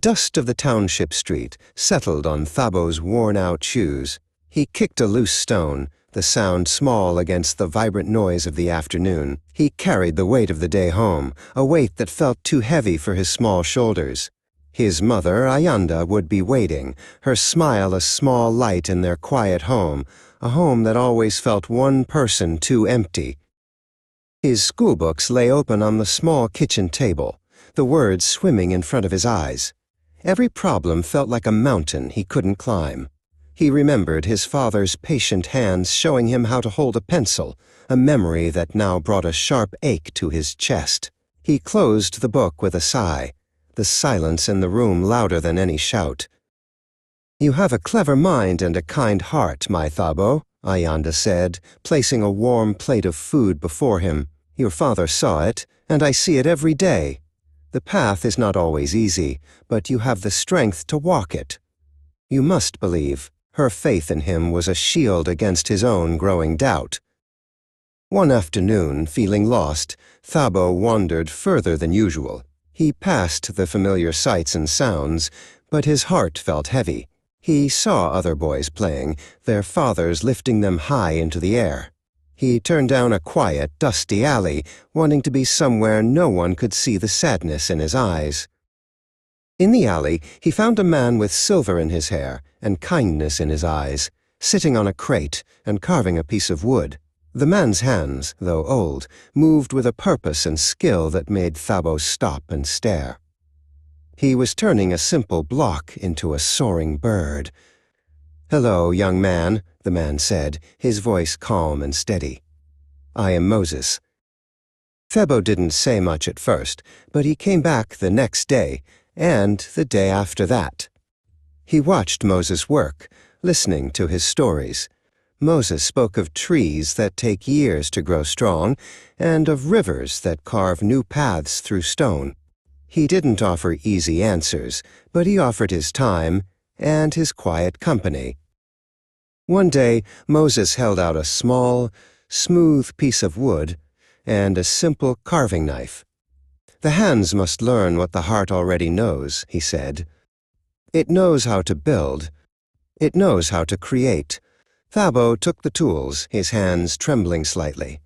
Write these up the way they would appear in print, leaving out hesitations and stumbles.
dust of the Township street settled on Thabo's worn-out shoes. He kicked a loose stone, the sound small against the vibrant noise of the afternoon. He carried the weight of the day home, a weight that felt too heavy for his small shoulders. His mother, Ayanda, would be waiting, her smile a small light in their quiet home, a home that always felt one person too empty. His schoolbooks lay open on the small kitchen table, the words swimming in front of his eyes. Every problem felt like a mountain he couldn't climb. He remembered his father's patient hands showing him how to hold a pencil, a memory that now brought a sharp ache to his chest. He closed the book with a sigh, the silence in the room louder than any shout. "You have a clever mind and a kind heart, my Thabo," Ayanda said, placing a warm plate of food before him. "Your father saw it, and I see it every day. The path is not always easy, but you have the strength to walk it. You must believe." Her faith in him was a shield against his own growing doubt. One afternoon, feeling lost, Thabo wandered further than usual. He passed the familiar sights and sounds, but his heart felt heavy. He saw other boys playing, their fathers lifting them high into the air. He turned down a quiet, dusty alley, wanting to be somewhere no one could see the sadness in his eyes. In the alley, he found a man with silver in his hair and kindness in his eyes, sitting on a crate and carving a piece of wood. The man's hands, though old, moved with a purpose and skill that made Thabo stop and stare. He was turning a simple block into a soaring bird. "Hello, young man," the man said, his voice calm and steady. "I am Moses." Thabo didn't say much at first, but he came back the next day, and the day after that. He watched Moses work, listening to his stories. Moses spoke of trees that take years to grow strong, and of rivers that carve new paths through stone. He didn't offer easy answers, but he offered his time and his quiet company. One day, Moses held out a small, smooth piece of wood and a simple carving knife. "The hands must learn what the heart already knows," he said. "It knows how to build. It knows how to create." Thabo took the tools, his hands trembling slightly.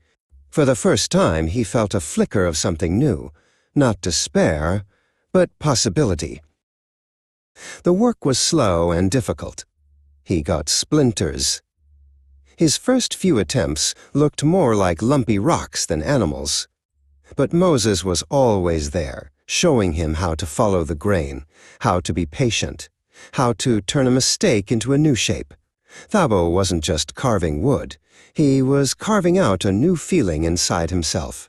For the first time, he felt a flicker of something new, not despair, but possibility. The work was slow and difficult. He got splinters. His first few attempts looked more like lumpy rocks than animals. But Moses was always there, showing him how to follow the grain, how to be patient, how to turn a mistake into a new shape. Thabo wasn't just carving wood. He was carving out a new feeling inside himself.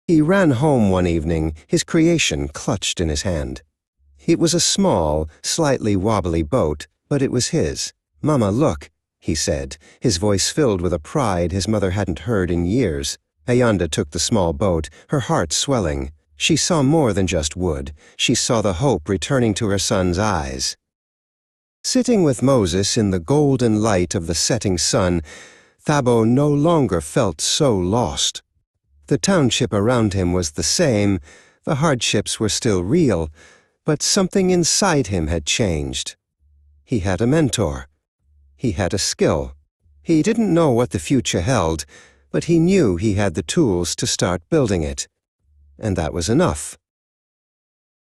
He ran home one evening, his creation clutched in his hand. It was a small, slightly wobbly boat, but it was his. "Mama, look," he said, his voice filled with a pride his mother hadn't heard in years. Ayanda took the small boat, her heart swelling. She saw more than just wood. She saw the hope returning to her son's eyes. Sitting with Moses in the golden light of the setting sun, Thabo no longer felt so lost. The township around him was the same, the hardships were still real, but something inside him had changed. He had a mentor. He had a skill. He didn't know what the future held, but he knew he had the tools to start building it. And that was enough.